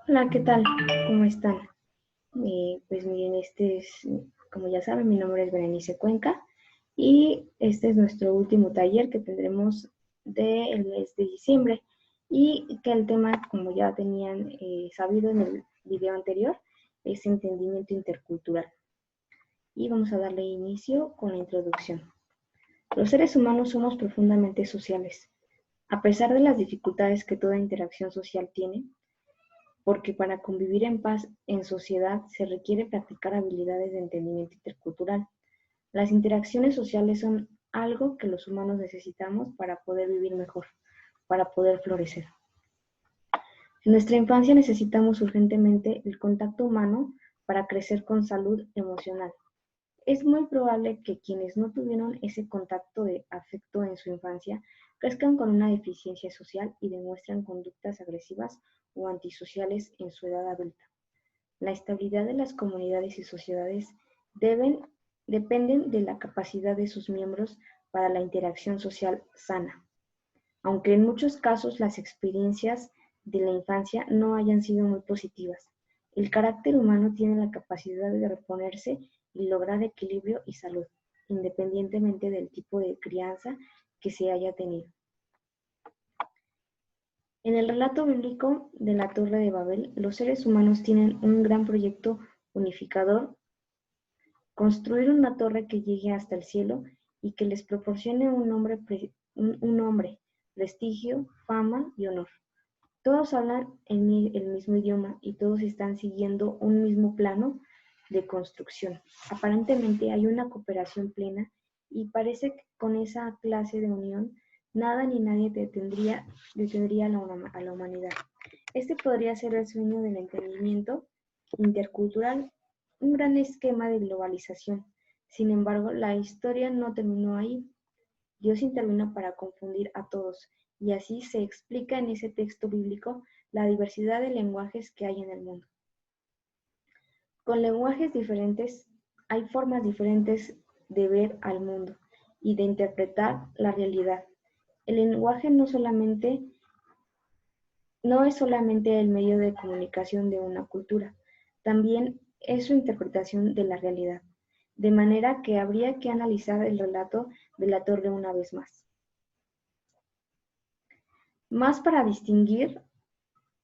Hola, ¿qué tal? ¿Cómo están? Pues miren, como ya saben, mi nombre es Berenice Cuenca y este es nuestro último taller que tendremos del mes de diciembre y que el tema, como ya tenían sabido en el video anterior, es entendimiento intercultural. Y vamos a darle inicio con la introducción. Los seres humanos somos profundamente sociales. A pesar de las dificultades que toda interacción social tiene, porque para convivir en paz en sociedad se requiere practicar habilidades de entendimiento intercultural. Las interacciones sociales son algo que los humanos necesitamos para poder vivir mejor, para poder florecer. En nuestra infancia necesitamos urgentemente el contacto humano para crecer con salud emocional. Es muy probable que quienes no tuvieron ese contacto de afecto en su infancia crezcan con una deficiencia social y demuestran conductas agresivas o antisociales en su edad adulta. La estabilidad de las comunidades y sociedades dependen de la capacidad de sus miembros para la interacción social sana, aunque en muchos casos las experiencias de la infancia no hayan sido muy positivas. El carácter humano tiene la capacidad de reponerse y lograr equilibrio y salud, independientemente del tipo de crianza que se haya tenido. En el relato bíblico de la Torre de Babel, los seres humanos tienen un gran proyecto unificador: construir una torre que llegue hasta el cielo y que les proporcione un nombre, prestigio, fama y honor. Todos hablan el mismo idioma y todos están siguiendo un mismo plano de construcción. Aparentemente hay una cooperación plena y parece que con esa clase de unión nada ni nadie detendría a la humanidad. Este podría ser el sueño del entendimiento intercultural, un gran esquema de globalización. Sin embargo, la historia no terminó ahí. Dios intervino para confundir a todos, y así se explica en ese texto bíblico la diversidad de lenguajes que hay en el mundo. Con lenguajes diferentes, hay formas diferentes de ver al mundo y de interpretar la realidad. El lenguaje no es solamente el medio de comunicación de una cultura, también es su interpretación de la realidad, de manera que habría que analizar el relato de la torre una vez más. Más para distinguir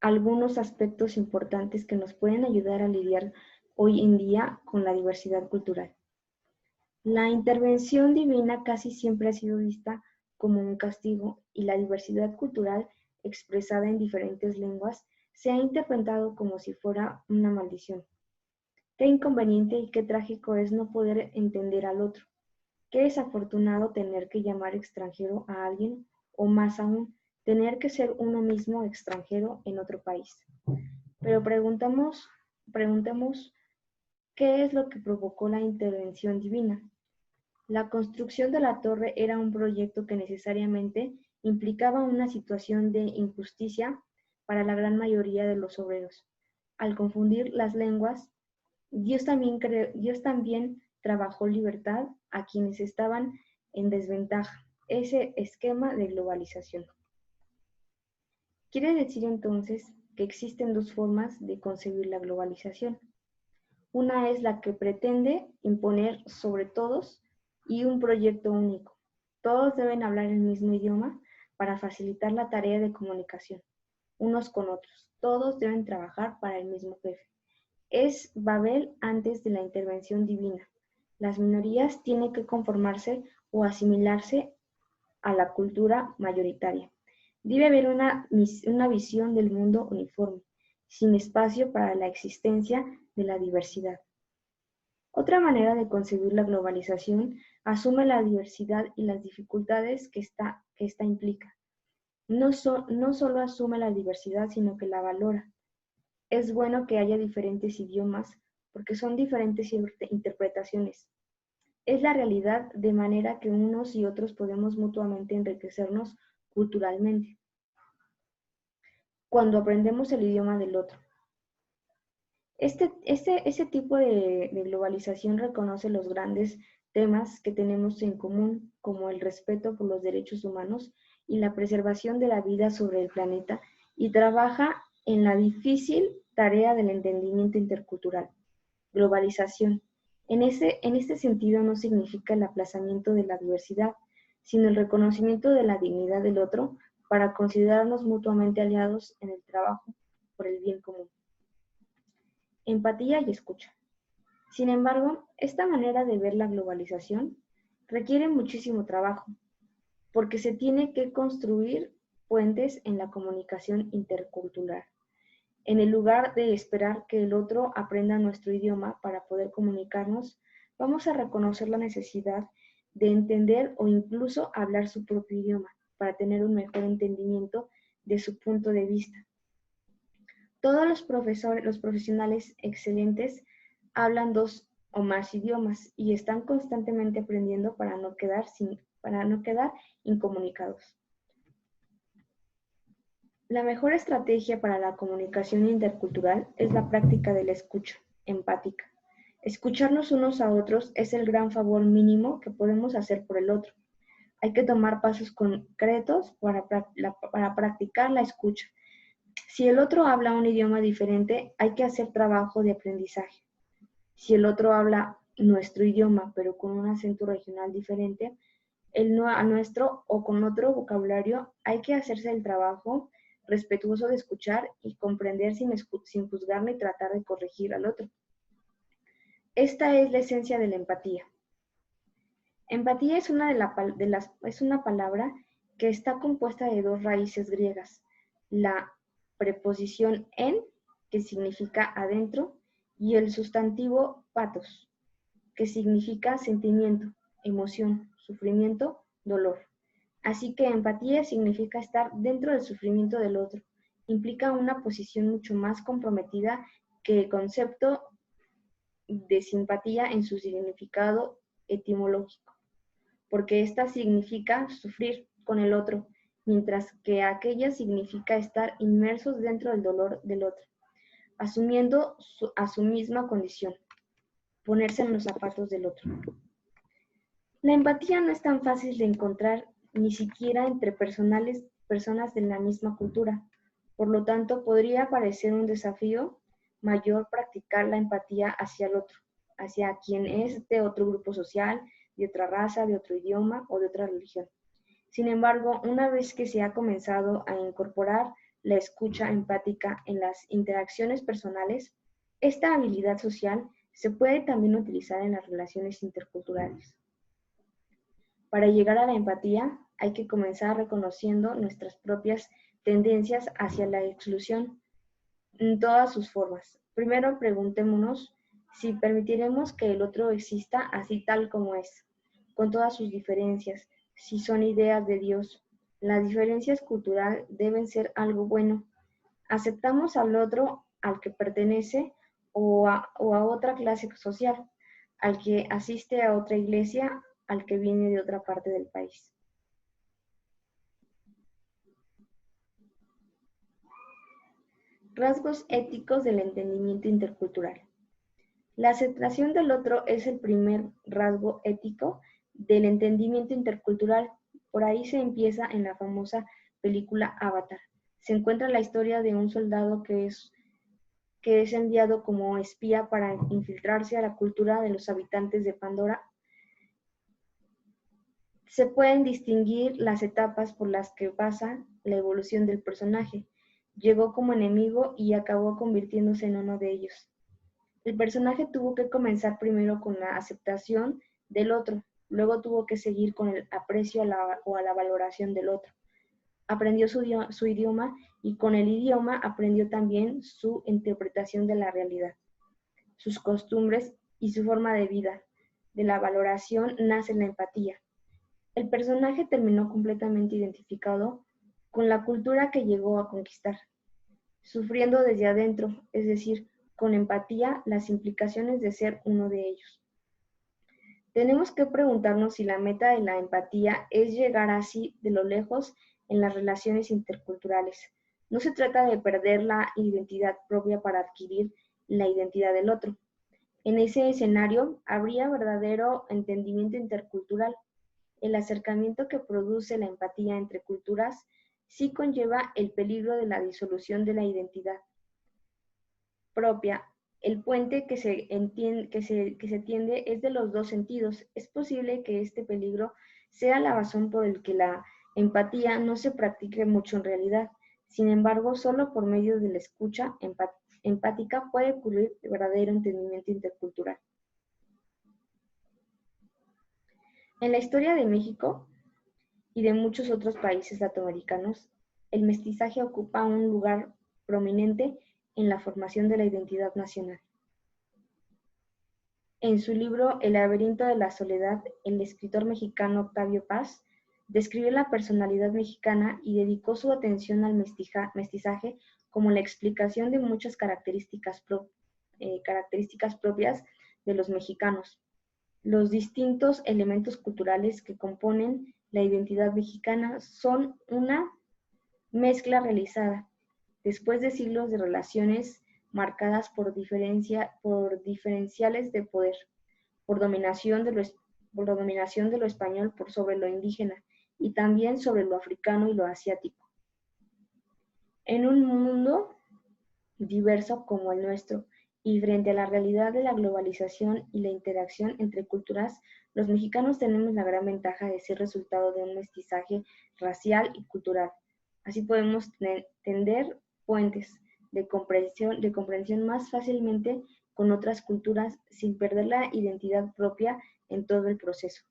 algunos aspectos importantes que nos pueden ayudar a lidiar hoy en día con la diversidad cultural. La intervención divina casi siempre ha sido vista como un castigo y la diversidad cultural expresada en diferentes lenguas se ha interpretado como si fuera una maldición. Qué inconveniente y qué trágico es no poder entender al otro. Qué desafortunado tener que llamar extranjero a alguien, o más aún, tener que ser uno mismo extranjero en otro país. Pero preguntemos, ¿qué es lo que provocó la intervención divina? La construcción de la torre era un proyecto que necesariamente implicaba una situación de injusticia para la gran mayoría de los obreros. Al confundir las lenguas, Dios también trabajó libertad a quienes estaban en desventaja. Ese esquema de globalización. Quiere decir entonces que existen dos formas de concebir la globalización. Una es la que pretende imponer sobre todos y un proyecto único. Todos deben hablar el mismo idioma para facilitar la tarea de comunicación, unos con otros. Todos deben trabajar para el mismo jefe. Es Babel antes de la intervención divina. Las minorías tienen que conformarse o asimilarse a la cultura mayoritaria. Debe haber una visión del mundo uniforme, sin espacio para la existencia de la diversidad. Otra manera de concebir la globalización asume la diversidad y las dificultades que esta implica. No solo asume la diversidad, sino que la valora. Es bueno que haya diferentes idiomas porque son diferentes interpretaciones. Es la realidad, de manera que unos y otros podemos mutuamente enriquecernos culturalmente cuando aprendemos el idioma del otro. Ese tipo de globalización reconoce los grandes temas que tenemos en común, como el respeto por los derechos humanos y la preservación de la vida sobre el planeta, y trabaja en la difícil tarea del entendimiento intercultural. Globalización. En este sentido no significa el aplazamiento de la diversidad, sino el reconocimiento de la dignidad del otro para considerarnos mutuamente aliados en el trabajo por el bien común. Empatía y escucha. Sin embargo, esta manera de ver la globalización requiere muchísimo trabajo, porque se tiene que construir puentes en la comunicación intercultural. En el lugar de esperar que el otro aprenda nuestro idioma para poder comunicarnos, vamos a reconocer la necesidad de entender o incluso hablar su propio idioma para tener un mejor entendimiento de su punto de vista. Todos los profesionales excelentes hablan 2 o más idiomas y están constantemente aprendiendo para no quedar incomunicados. La mejor estrategia para la comunicación intercultural es la práctica de la escucha empática. Escucharnos unos a otros es el gran favor mínimo que podemos hacer por el otro. Hay que tomar pasos concretos para practicar la escucha. Si el otro habla un idioma diferente, hay que hacer trabajo de aprendizaje. Si el otro habla nuestro idioma, pero con un acento regional diferente a nuestro o con otro vocabulario, hay que hacerse el trabajo respetuoso de escuchar y comprender sin juzgar ni tratar de corregir al otro. Esta es la esencia de la empatía. Empatía es una palabra que está compuesta de 2 raíces griegas, la preposición en, que significa adentro, y el sustantivo pathos, que significa sentimiento, emoción, sufrimiento, dolor. Así que empatía significa estar dentro del sufrimiento del otro. Implica una posición mucho más comprometida que el concepto de simpatía en su significado etimológico, porque esta significa sufrir con el otro, mientras que aquella significa estar inmersos dentro del dolor del otro, asumiendo a su misma condición, ponerse en los zapatos del otro. La empatía no es tan fácil de encontrar ni siquiera entre personas de la misma cultura. Por lo tanto, podría parecer un desafío mayor practicar la empatía hacia el otro, hacia quien es de otro grupo social, de otra raza, de otro idioma o de otra religión. Sin embargo, una vez que se ha comenzado a incorporar la escucha empática en las interacciones personales, esta habilidad social se puede también utilizar en las relaciones interculturales. Para llegar a la empatía, hay que comenzar reconociendo nuestras propias tendencias hacia la exclusión en todas sus formas. Primero preguntémonos si permitiremos que el otro exista así tal como es, con todas sus diferencias, si son ideas de Dios. Las diferencias culturales deben ser algo bueno. Aceptamos al otro al que pertenece o a otra clase social, al que asiste a otra iglesia, al que viene de otra parte del país. Rasgos éticos del entendimiento intercultural. La aceptación del otro es el primer rasgo ético del entendimiento intercultural. Por ahí se empieza en la famosa película Avatar. Se encuentra la historia de un soldado que es enviado como espía para infiltrarse a la cultura de los habitantes de Pandora. Se pueden distinguir las etapas por las que pasa la evolución del personaje. Llegó como enemigo y acabó convirtiéndose en uno de ellos. El personaje tuvo que comenzar primero con la aceptación del otro, luego tuvo que seguir con el aprecio o a la valoración del otro. Aprendió su idioma y con el idioma aprendió también su interpretación de la realidad, sus costumbres y su forma de vida. De la valoración nace la empatía. El personaje terminó completamente identificado con la cultura que llegó a conquistar, sufriendo desde adentro, es decir, con empatía las implicaciones de ser uno de ellos. Tenemos que preguntarnos si la meta de la empatía es llegar así de lo lejos en las relaciones interculturales. No se trata de perder la identidad propia para adquirir la identidad del otro. En ese escenario habría verdadero entendimiento intercultural. El acercamiento que produce la empatía entre culturas sí conlleva el peligro de la disolución de la identidad propia. El puente que se tiende es de los dos sentidos. Es posible que este peligro sea la razón por el que la empatía no se practique mucho en realidad. Sin embargo, solo por medio de la escucha empática puede ocurrir el verdadero entendimiento intercultural. En la historia de México y de muchos otros países latinoamericanos, el mestizaje ocupa un lugar prominente en la formación de la identidad nacional. En su libro El laberinto de la soledad, el escritor mexicano Octavio Paz describió la personalidad mexicana y dedicó su atención al mestizaje como la explicación de muchas características propias de los mexicanos. Los distintos elementos culturales que componen la identidad mexicana son una mezcla realizada después de siglos de relaciones marcadas por diferenciales de poder, por dominación de lo español por sobre lo indígena y también sobre lo africano y lo asiático. En un mundo diverso como el nuestro, y frente a la realidad de la globalización y la interacción entre culturas, los mexicanos tenemos la gran ventaja de ser resultado de un mestizaje racial y cultural. Así podemos tender puentes de comprensión más fácilmente con otras culturas sin perder la identidad propia en todo el proceso.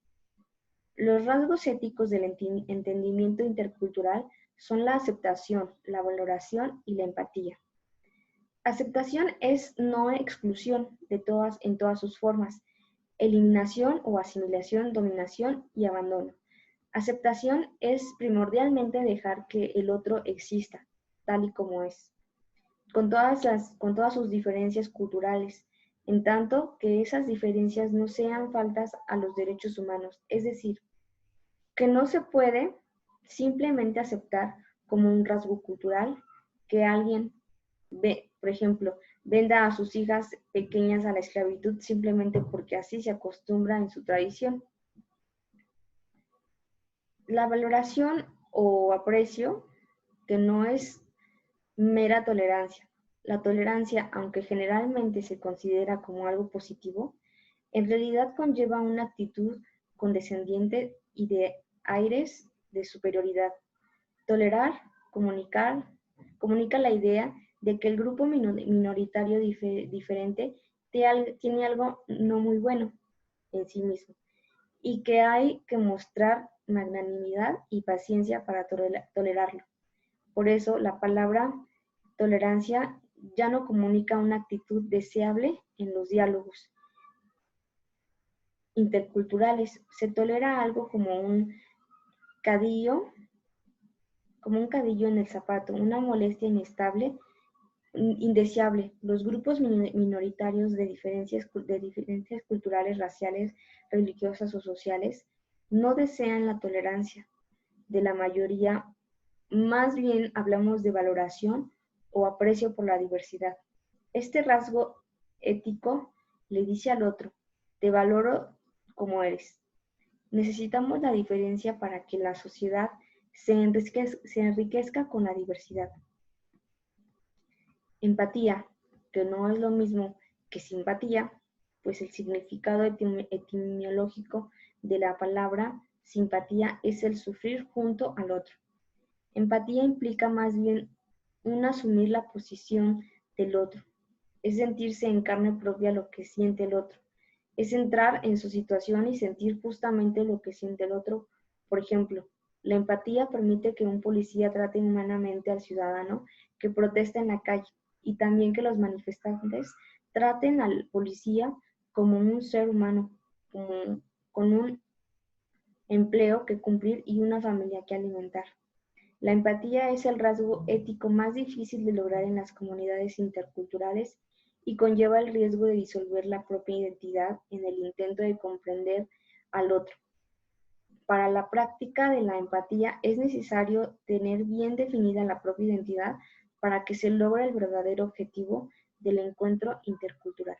Los rasgos éticos del entendimiento intercultural son la aceptación, la valoración y la empatía. Aceptación es no exclusión en todas sus formas, eliminación o asimilación, dominación y abandono. Aceptación es primordialmente dejar que el otro exista, tal y como es, con todas sus diferencias culturales, en tanto que esas diferencias no sean faltas a los derechos humanos, es decir, que no se puede simplemente aceptar como un rasgo cultural que alguien por ejemplo, venda a sus hijas pequeñas a la esclavitud simplemente porque así se acostumbra en su tradición. La valoración o aprecio, que no es mera tolerancia. La tolerancia, aunque generalmente se considera como algo positivo, en realidad conlleva una actitud condescendiente y de aires de superioridad. Tolerar, comunica la idea de que el grupo minoritario diferente tiene algo no muy bueno en sí mismo y que hay que mostrar magnanimidad y paciencia para tolerarlo. Por eso la palabra tolerancia ya no comunica una actitud deseable en los diálogos interculturales. Se tolera algo cadillo, como un cadillo en el zapato, una molestia inestable, indeseable. Los grupos minoritarios de diferencias culturales, raciales, religiosas o sociales no desean la tolerancia de la mayoría, más bien hablamos de valoración o aprecio por la diversidad. Este rasgo ético le dice al otro, te valoro como eres. Necesitamos la diferencia para que la sociedad se enriquezca con la diversidad. Empatía, que no es lo mismo que simpatía, pues el significado etimológico de la palabra simpatía es el sufrir junto al otro. Empatía implica más bien un asumir la posición del otro, es sentirse en carne propia lo que siente el otro, es entrar en su situación y sentir justamente lo que siente el otro. Por ejemplo, la empatía permite que un policía trate humanamente al ciudadano que protesta en la calle y también que los manifestantes traten al policía como un ser humano, con un empleo que cumplir y una familia que alimentar. La empatía es el rasgo ético más difícil de lograr en las comunidades interculturales y conlleva el riesgo de disolver la propia identidad en el intento de comprender al otro. Para la práctica de la empatía es necesario tener bien definida la propia identidad para que se logre el verdadero objetivo del encuentro intercultural.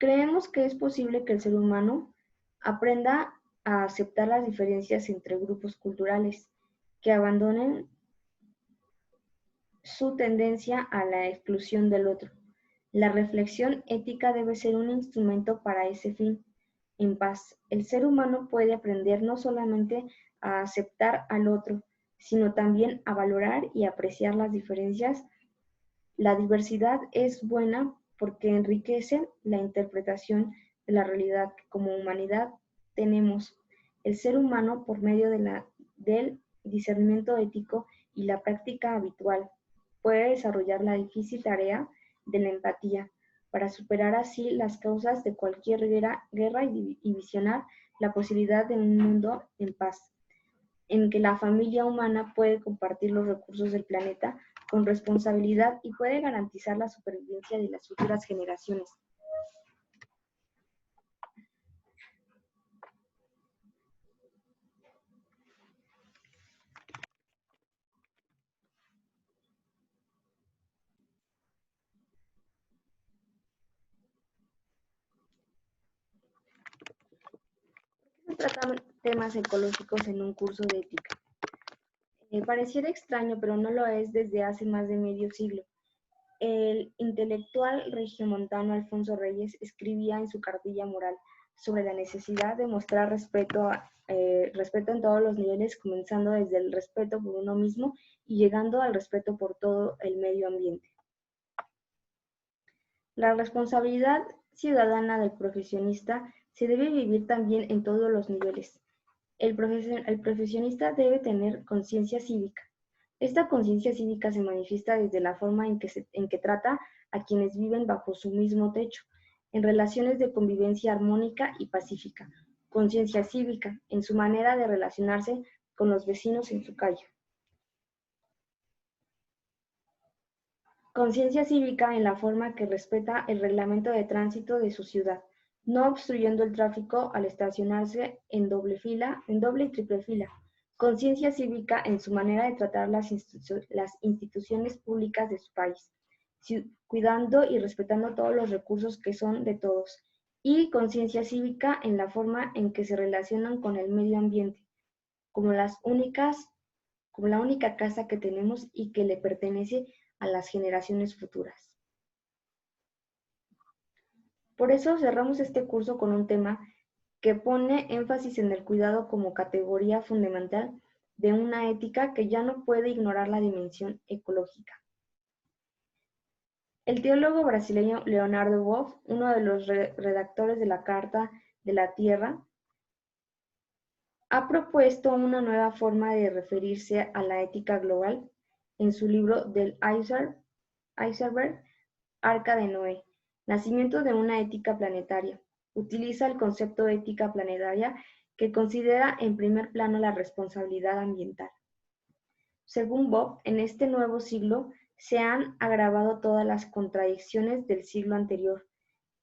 Creemos que es posible que el ser humano aprenda a aceptar las diferencias entre grupos culturales, que abandonen su tendencia a la exclusión del otro. La reflexión ética debe ser un instrumento para ese fin. En paz, el ser humano puede aprender no solamente a aceptar al otro, sino también a valorar y apreciar las diferencias. La diversidad es buena porque enriquece la interpretación de la realidad que como humanidad tenemos. El ser humano, por medio del discernimiento ético y la práctica habitual, puede desarrollar la difícil tarea de la empatía para superar así las causas de cualquier guerra y visionar la posibilidad de un mundo en paz, en que la familia humana puede compartir los recursos del planeta con responsabilidad y puede garantizar la supervivencia de las futuras generaciones. Se tratan temas ecológicos en un curso de ética. Pareciera extraño, pero no lo es desde hace más de medio siglo. El intelectual regiomontano Alfonso Reyes escribía en su cartilla moral sobre la necesidad de mostrar respeto en todos los niveles, comenzando desde el respeto por uno mismo y llegando al respeto por todo el medio ambiente. La responsabilidad ciudadana del profesionista se debe vivir también en todos los niveles. El profesionista debe tener conciencia cívica. Esta conciencia cívica se manifiesta desde la forma en que trata a quienes viven bajo su mismo techo, en relaciones de convivencia armónica y pacífica. Conciencia cívica en su manera de relacionarse con los vecinos en su calle. Conciencia cívica en la forma que respeta el reglamento de tránsito de su ciudad, no obstruyendo el tráfico al estacionarse en doble y triple fila. Conciencia cívica en su manera de tratar las instituciones públicas de su país, cuidando y respetando todos los recursos que son de todos. Y conciencia cívica en la forma en que se relacionan con el medio ambiente, como como la única casa que tenemos y que le pertenece a las generaciones futuras. Por eso cerramos este curso con un tema que pone énfasis en el cuidado como categoría fundamental de una ética que ya no puede ignorar la dimensión ecológica. El teólogo brasileño Leonardo Boff, uno de los redactores de la Carta de la Tierra, ha propuesto una nueva forma de referirse a la ética global en su libro Del Iceberg, Arca de Noé, Nacimiento de una ética planetaria. Utiliza el concepto de ética planetaria que considera en primer plano la responsabilidad ambiental. Según Bob, en este nuevo siglo se han agravado todas las contradicciones del siglo anterior.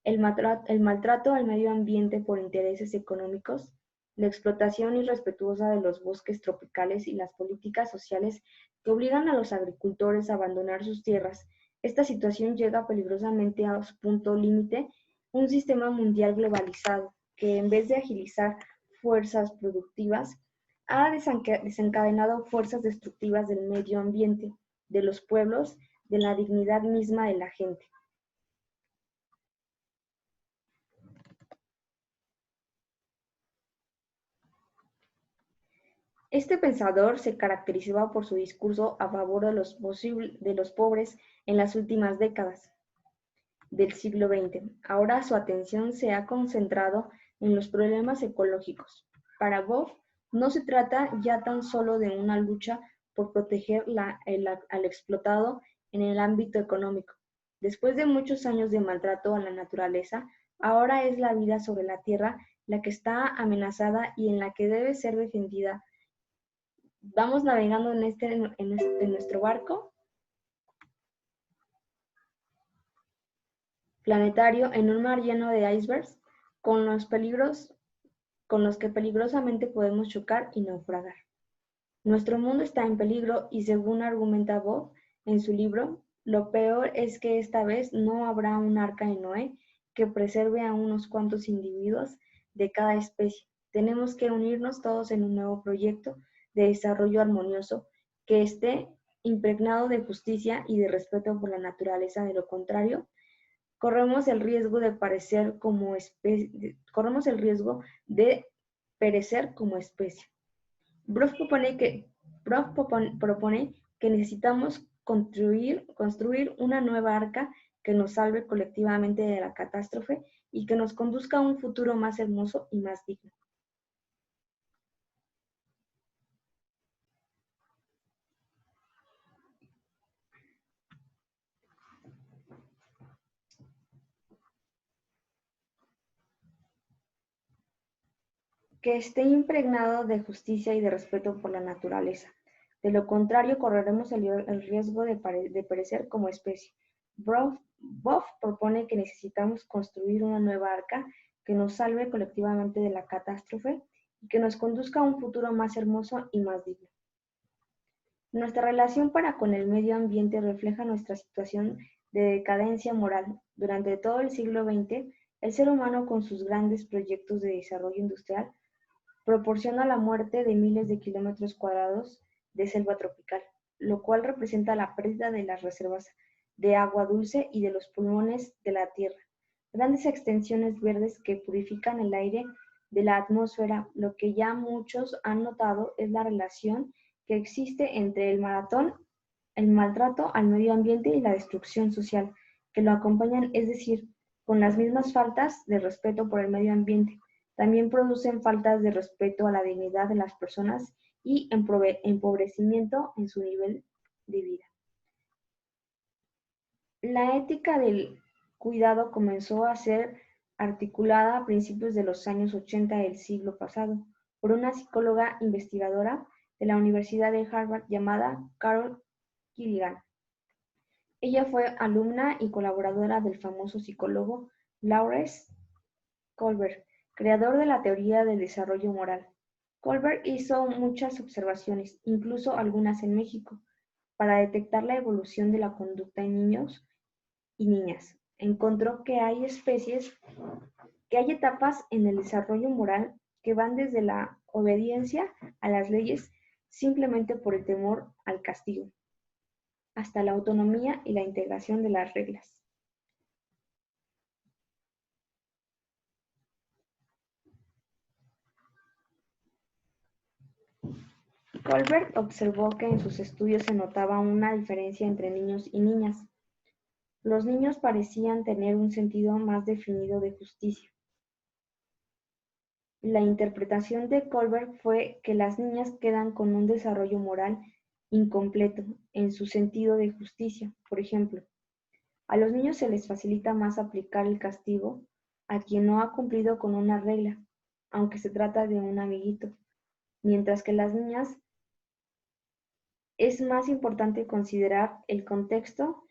El maltrato al medio ambiente por intereses económicos, la explotación irrespetuosa de los bosques tropicales y las políticas sociales que obligan a los agricultores a abandonar sus tierras. Esta situación llega peligrosamente a su punto límite, un sistema mundial globalizado que en vez de agilizar fuerzas productivas, ha desencadenado fuerzas destructivas del medio ambiente, de los pueblos, de la dignidad misma de la gente. Este pensador se caracterizaba por su discurso a favor de los pobres en las últimas décadas del siglo XX. Ahora su atención se ha concentrado en los problemas ecológicos. Para Boff, no se trata ya tan solo de una lucha por proteger al explotado en el ámbito económico. Después de muchos años de maltrato a la naturaleza, ahora es la vida sobre la tierra la que está amenazada y en la que debe ser defendida. Vamos navegando en nuestro barco planetario en un mar lleno de icebergs con los que peligrosamente podemos chocar y naufragar. Nuestro mundo está en peligro y según argumenta Bob en su libro, lo peor es que esta vez no habrá un arca de Noé que preserve a unos cuantos individuos de cada especie. Tenemos que unirnos todos en un nuevo proyecto de desarrollo armonioso que esté impregnado de justicia y de respeto por la naturaleza. De lo contrario, corremos el riesgo de perecer como especie. Propone que necesitamos construir una nueva arca que nos salve colectivamente de la catástrofe y que nos conduzca a un futuro más hermoso y más digno. Que esté impregnado de justicia y de respeto por la naturaleza. De lo contrario, correremos el riesgo de perecer como especie. Boff propone que necesitamos construir una nueva arca que nos salve colectivamente de la catástrofe y que nos conduzca a un futuro más hermoso y más digno. Nuestra relación para con el medio ambiente refleja nuestra situación de decadencia moral. Durante todo el siglo XX, el ser humano, con sus grandes proyectos de desarrollo industrial, proporciona la muerte de miles de kilómetros cuadrados de selva tropical, lo cual representa la pérdida de las reservas de agua dulce y de los pulmones de la tierra. Grandes extensiones verdes que purifican el aire de la atmósfera. Lo que ya muchos han notado es la relación que existe entre el maltrato al medio ambiente y la destrucción social que lo acompañan, es decir, con las mismas faltas de respeto por el medio ambiente. También producen faltas de respeto a la dignidad de las personas y empobrecimiento en su nivel de vida. La ética del cuidado comenzó a ser articulada a principios de los años 80 del siglo pasado por una psicóloga investigadora de la Universidad de Harvard llamada Carol Gilligan. Ella fue alumna y colaboradora del famoso psicólogo Lawrence Kohlberg, creador de la teoría del desarrollo moral. Kohlberg hizo muchas observaciones, incluso algunas en México, para detectar la evolución de la conducta en niños y niñas. Encontró que hay etapas en el desarrollo moral que van desde la obediencia a las leyes simplemente por el temor al castigo, hasta la autonomía y la integración de las reglas. Kohlberg observó que en sus estudios se notaba una diferencia entre niños y niñas. Los niños parecían tener un sentido más definido de justicia. La interpretación de Kohlberg fue que las niñas quedan con un desarrollo moral incompleto en su sentido de justicia. Por ejemplo, a los niños se les facilita más aplicar el castigo a quien no ha cumplido con una regla, aunque se trata de un amiguito, mientras que las niñas es más importante considerar el contexto,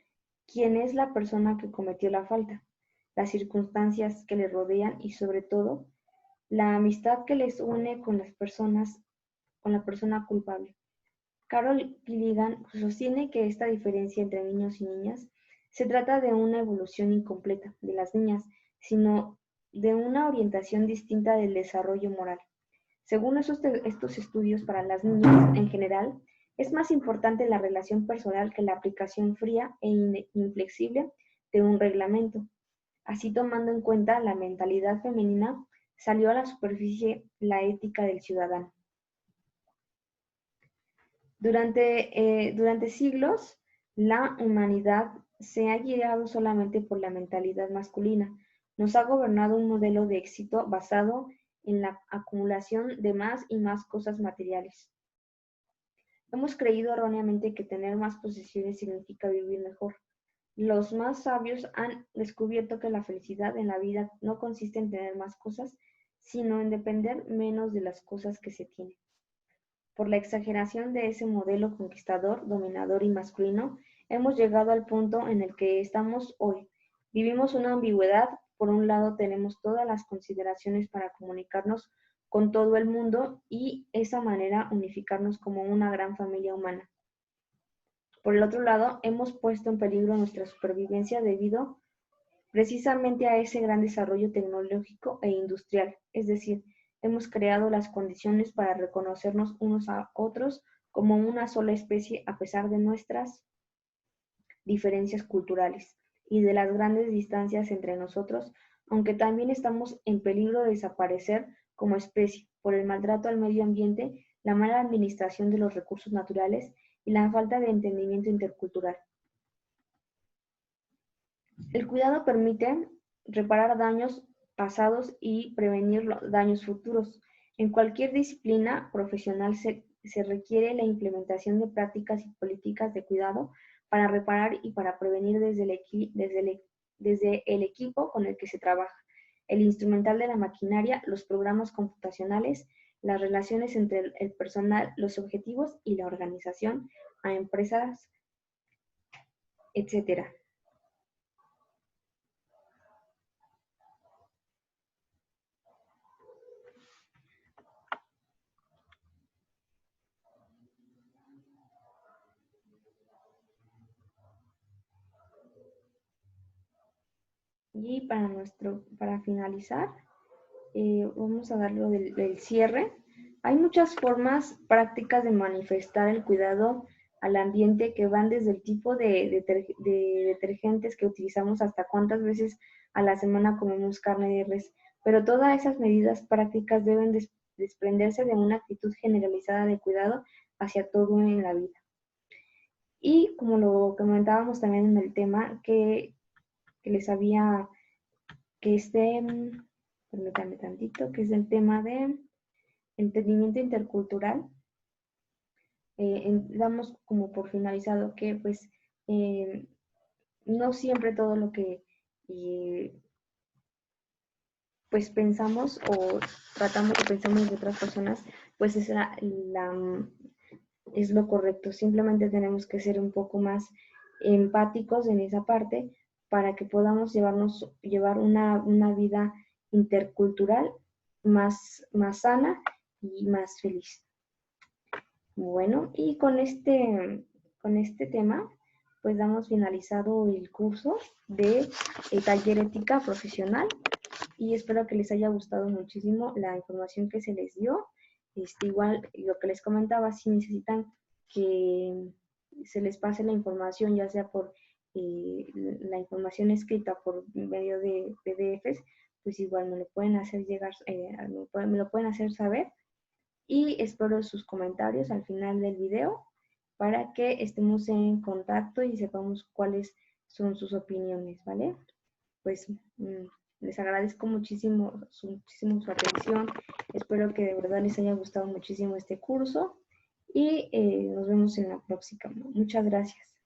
quién es la persona que cometió la falta, las circunstancias que le rodean y sobre todo la amistad que les une con la persona culpable. Carol Gilligan sostiene que esta diferencia entre niños y niñas se trata de una evolución incompleta de las niñas, sino de una orientación distinta del desarrollo moral. Según estos estudios, para las niñas en general, es más importante la relación personal que la aplicación fría e inflexible de un reglamento. Así, tomando en cuenta la mentalidad femenina, salió a la superficie la ética del ciudadano. Durante siglos, la humanidad se ha guiado solamente por la mentalidad masculina. Nos ha gobernado un modelo de éxito basado en la acumulación de más y más cosas materiales. Hemos creído erróneamente que tener más posesiones significa vivir mejor. Los más sabios han descubierto que la felicidad en la vida no consiste en tener más cosas, sino en depender menos de las cosas que se tienen. Por la exageración de ese modelo conquistador, dominador y masculino, hemos llegado al punto en el que estamos hoy. Vivimos una ambigüedad. Por un lado, tenemos todas las consideraciones para comunicarnos con todo el mundo y esa manera unificarnos como una gran familia humana. Por el otro lado, hemos puesto en peligro nuestra supervivencia debido precisamente a ese gran desarrollo tecnológico e industrial. Es decir, hemos creado las condiciones para reconocernos unos a otros como una sola especie a pesar de nuestras diferencias culturales y de las grandes distancias entre nosotros, aunque también estamos en peligro de desaparecer como especie por el maltrato al medio ambiente, la mala administración de los recursos naturales y la falta de entendimiento intercultural. El cuidado permite reparar daños pasados y prevenir los daños futuros. En cualquier disciplina profesional se requiere la implementación de prácticas y políticas de cuidado para reparar y para prevenir desde el equipo con el que se trabaja, el instrumental de la maquinaria, los programas computacionales, las relaciones entre el personal, los objetivos y la organización a empresas, etcétera. Y para finalizar, vamos a dar lo del cierre. Hay muchas formas prácticas de manifestar el cuidado al ambiente que van desde el tipo de detergentes que utilizamos hasta cuántas veces a la semana comemos carne de res. Pero todas esas medidas prácticas deben desprenderse de una actitud generalizada de cuidado hacia todo en la vida. Y como lo comentábamos también en el tema que les había, que permítanme tantito, que es el tema de entendimiento intercultural, damos como por finalizado que pues no siempre todo lo que pues pensamos o tratamos de pensar de otras personas pues es es lo correcto. Simplemente tenemos que ser un poco más empáticos en esa parte para que podamos llevar una vida intercultural más sana y más feliz. Bueno, y con este tema, pues damos finalizado el curso de taller ética profesional y espero que les haya gustado muchísimo la información que se les dio. Igual, lo que les comentaba, si necesitan que se les pase la información, ya sea por la información escrita por medio de PDFs, pues igual me lo pueden hacer llegar, me lo pueden hacer saber y espero sus comentarios al final del video para que estemos en contacto y sepamos cuáles son sus opiniones, ¿vale? Pues les agradezco muchísimo su atención, espero que de verdad les haya gustado muchísimo este curso y nos vemos en la próxima. Muchas gracias.